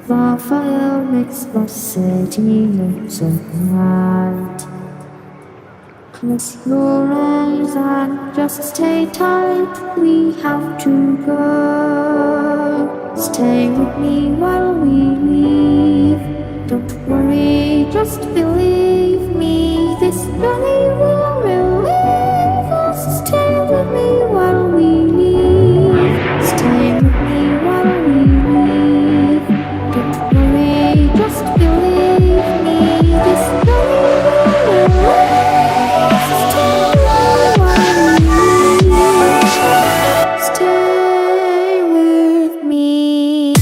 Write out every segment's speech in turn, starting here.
The fire makes the city look so bright. Close your eyes and just stay tight. We have to go. Stay with me while we leave. Don't worry, just believe me. This journey will relieve us. Stay with me while we leave. Stay with me while we leave. Don't worry, just believe me. This journey will relieve us. Stay while we leave. Stay with me.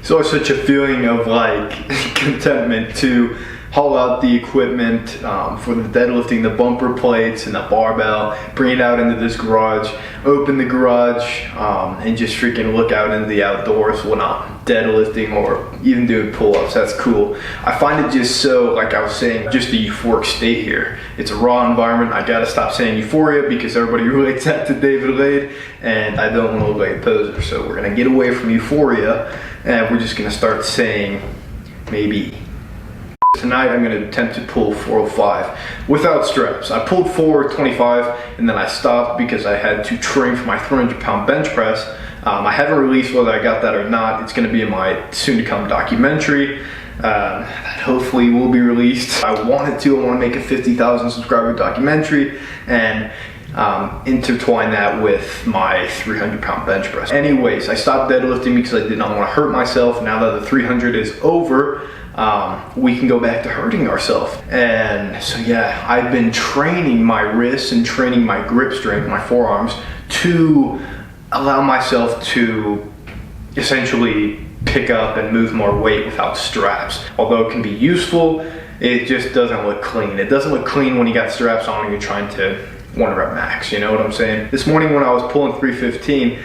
It's always such a feeling of like contentment to haul out the equipment for the deadlifting, the bumper plates and the barbell, bring it out into this garage, open the garage, and just freaking look out into the outdoors when I'm deadlifting or even doing pull-ups. That's cool. I find it just so, like I was saying, just a euphoric state here. It's a raw environment. I gotta stop saying euphoria because everybody relates that to David Lade, and I don't want to look like a poser. So we're gonna get away from euphoria, and we're just gonna start saying maybe. Tonight I'm going to attempt to pull 405 without straps. I pulled 425 and then I stopped because I had to train for my 300-pound bench press. I haven't released whether I got that or not. It's going to be in my soon-to-come documentary that hopefully will be released. I want to make a 50,000 subscriber documentary and intertwine that with my 300-pound bench press. Anyways, I stopped deadlifting because I did not want to hurt myself. Now that the 300 is over, we can go back to hurting ourselves. And so yeah, I've been training my wrists and training my grip strength, my forearms, to allow myself to essentially pick up and move more weight without straps. Although it can be useful, it just doesn't look clean. It doesn't look clean when you got straps on and you're trying to 1 rep max, you know what I'm saying? This morning when I was pulling 315,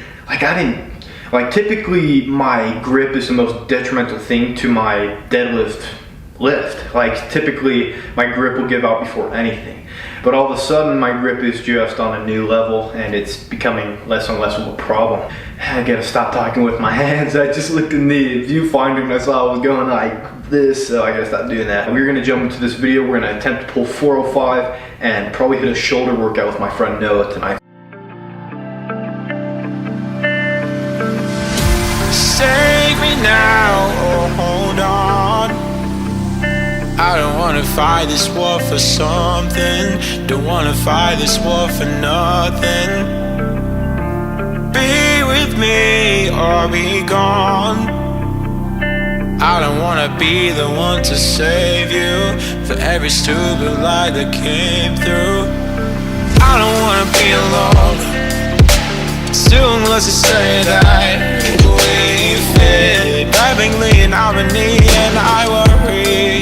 typically my grip is the most detrimental thing to my deadlift lift. Like typically my grip will give out before anything. But all of a sudden my grip is just on a new level and it's becoming less and less of a problem. I gotta stop talking with my hands. I just looked in the viewfinder and I saw I was going like this, so I gotta stop doing that. We're gonna jump into this video. We're gonna attempt to pull 405 and probably hit a shoulder workout with my friend Noah tonight. Save me now or hold on. I don't wanna fight this war for something. Don't wanna fight this war for nothing. Be with me or be gone. I don't wanna be the one to save you for every stupid lie that came through. I don't wanna be alone. Still unless you say that we fit perfectly in harmony, and I worry.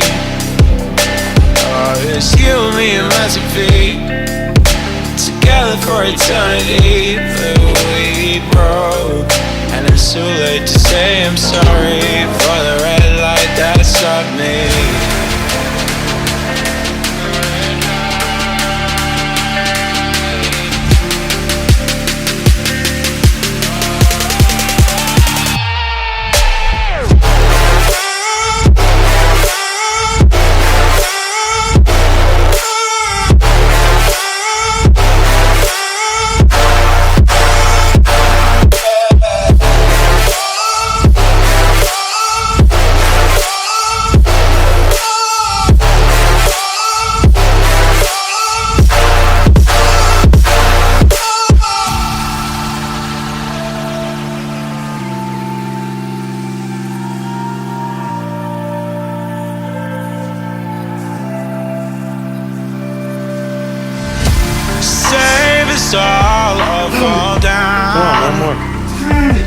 Oh, it's you and me and recipe together for eternity, but we broke, and it's too late to say I'm sorry for the red light that stopped me. All or fall down. One more.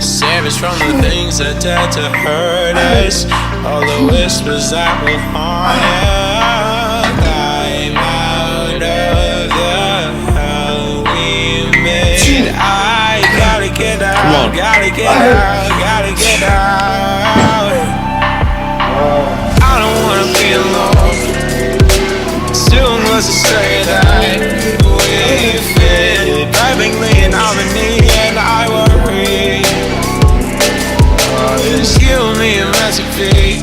Save us from the things that dare to hurt us. All the whispers that will haunt us. I'm out of the hell we made. I gotta get out. gotta get out, gotta get out. I don't wanna be alone. Still must say that we fit perfectly in harmony, and I worry. Just give me a recipe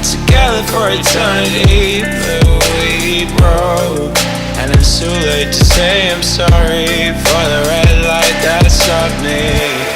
together for eternity, but we broke, and it's too late to say I'm sorry for the red light that stopped me.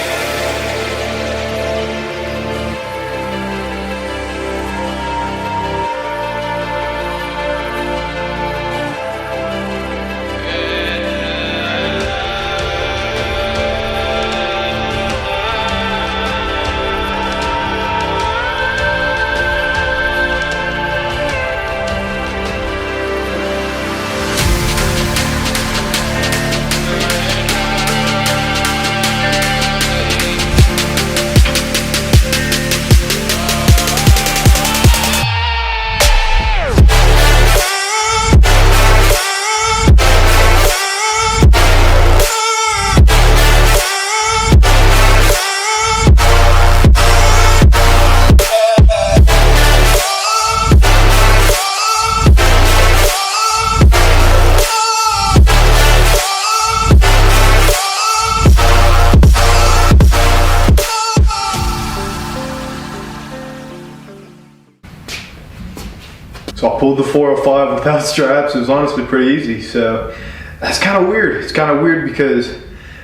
So I pulled the 405 without straps. It was honestly pretty easy. So that's kind of weird. It's kind of weird because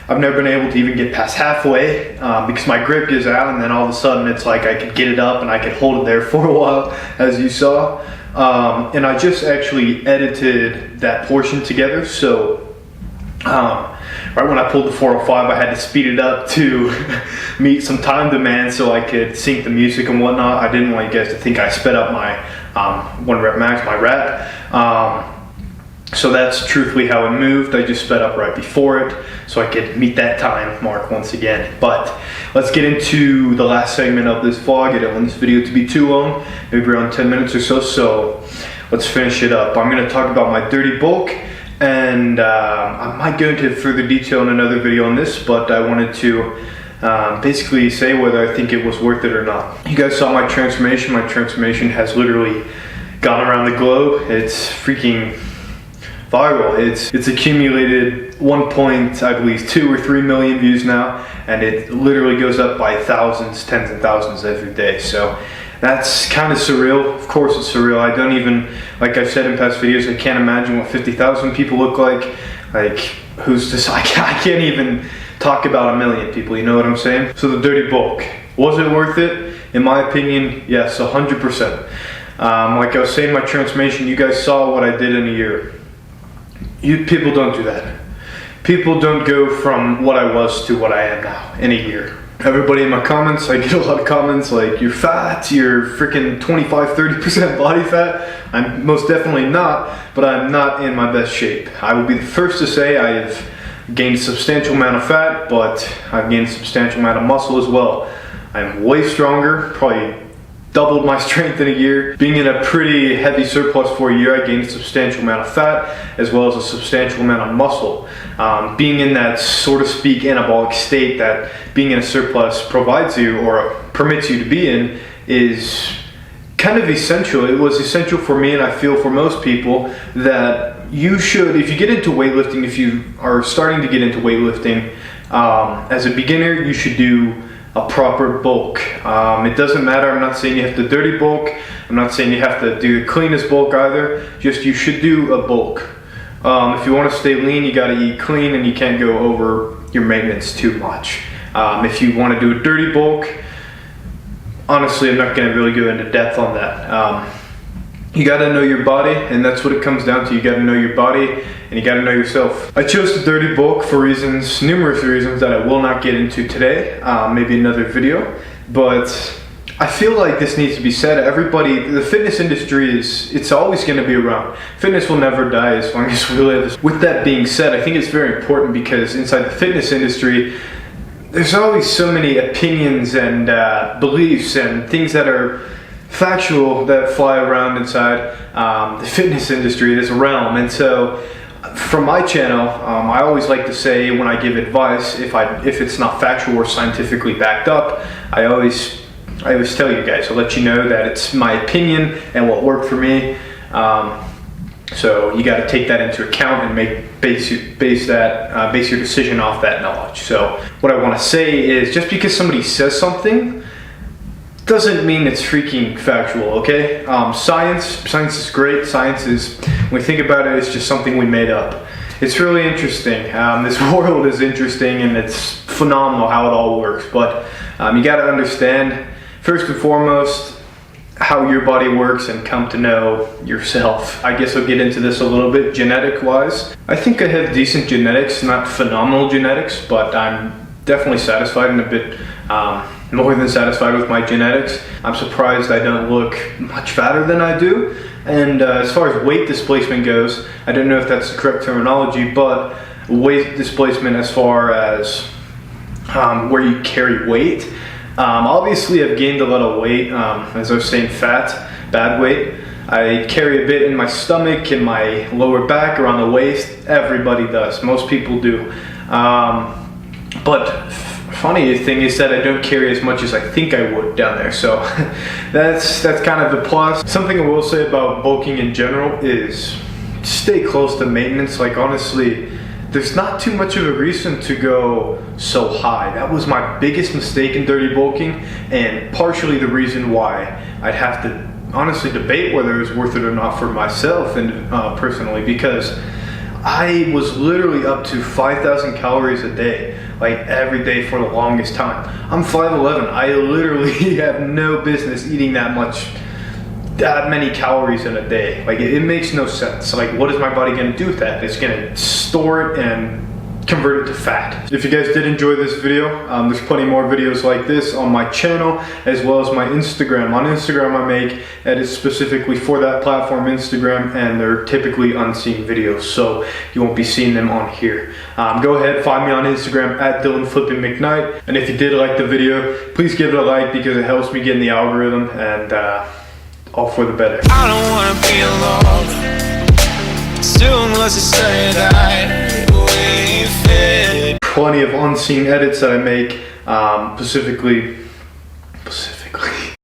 I've never been able to even get past halfway because my grip gives out, and then all of a sudden it's like I could get it up and I could hold it there for a while, as you saw. And I just actually edited that portion together. So right when I pulled the 405, I had to speed it up to meet some time demands so I could sync the music and whatnot. I didn't want you guys to think I sped up my 1 rep max, my rep. So that's truthfully how it moved. I just sped up right before it so I could meet that time mark once again. But let's get into the last segment of this vlog. I don't want this video to be too long, maybe around 10 minutes or so. So let's finish it up. I'm going to talk about my dirty bulk, and I might go into further detail in another video on this, but I wanted to basically say whether I think it was worth it or not. You guys saw my transformation. My transformation has literally gone around the globe. It's freaking viral. It's accumulated 2 or 3 million views now, and it literally goes up by thousands, tens and thousands every day. So that's kind of surreal. Of course it's surreal. I don't even, like I've said in past videos, I can't imagine what 50,000 people look like. Like, who's just, I can't even talk about 1 million people, you know what I'm saying? So the dirty bulk, was it worth it? In my opinion, yes, 100%. Like I was saying, my transformation, you guys saw what I did in a year. People don't do that. People don't go from what I was to what I am now in a year. Everybody in my comments, I get a lot of comments like, you're fat, you're freaking 25-30% body fat. I'm most definitely not, but I'm not in my best shape. I will be the first to say I have gained a substantial amount of fat, but I've gained a substantial amount of muscle as well. I'm way stronger, probably doubled my strength in a year. Being in a pretty heavy surplus for a year, I gained a substantial amount of fat as well as a substantial amount of muscle. Being in that, so to speak, anabolic state that being in a surplus provides you or permits you to be in is kind of essential. It was essential for me, and I feel for most people, that you should, if you get into weightlifting, if you are starting to get into weightlifting, as a beginner, you should do a proper bulk. It doesn't matter. I'm not saying you have to dirty bulk. I'm not saying you have to do the cleanest bulk either. Just you should do a bulk. If you want to stay lean, you got to eat clean, and you can't go over your maintenance too much. If you want to do a dirty bulk, honestly, I'm not going to really go into depth on that. You got to know your body, and that's what it comes down to. You got to know your body, and you got to know yourself. I chose the dirty bulk for reasons, numerous reasons that I will not get into today, maybe another video, but I feel like this needs to be said. Everybody, the fitness industry it's always going to be around. Fitness will never die as long as we live. With that being said, I think it's very important because inside the fitness industry, there's always so many opinions and beliefs and things that are factual that fly around inside the fitness industry, this realm. And so from my channel, I always like to say when I give advice, if it's not factual or scientifically backed up, I always tell you guys, I'll let you know that it's my opinion and what worked for me. So you got to take that into account and base your decision off that knowledge. So what I want to say is, just because somebody says something doesn't mean it's freaking factual, okay? Science is great. Science is, when we think about it, it's just something we made up. It's really interesting. This world is interesting, and it's phenomenal how it all works. But you got to understand, first and foremost, how your body works and come to know yourself. I guess I'll get into this a little bit genetic wise. I think I have decent genetics, not phenomenal genetics, but I'm definitely satisfied and a bit more than satisfied with my genetics. I'm surprised I don't look much fatter than I do. And as far as weight displacement goes, I don't know if that's the correct terminology, but weight displacement as far as where you carry weight. Obviously I've gained a lot of weight, as I was saying, fat, bad weight. I carry a bit in my stomach, in my lower back, around the waist. Everybody does, most people do. But funny thing is that I don't carry as much as I think I would down there, so that's kind of the plus. Something I will say about bulking in general is stay close to maintenance. Like, honestly, there's not too much of a reason to go so high. That was my biggest mistake in dirty bulking, and partially the reason why I'd have to honestly debate whether it was worth it or not for myself and personally, because I was literally up to 5,000 calories a day, like every day for the longest time. I'm 5'11". I literally have no business eating that many calories in a day. Like, it makes no sense. Like, what is my body gonna do with that? It's gonna store it and convert it to fat. If you guys did enjoy this video, there's plenty more videos like this on my channel, as well as my Instagram. On Instagram, I make edits specifically for that platform, Instagram, and they're typically unseen videos, so you won't be seeing them on here. Go ahead, find me on Instagram at Mcknight, and if you did like the video, please give it a like, because it helps me get in the algorithm, and all for the better. I don't wanna be alone. Soon was to say that we fit. Plenty of unseen edits that I make, specifically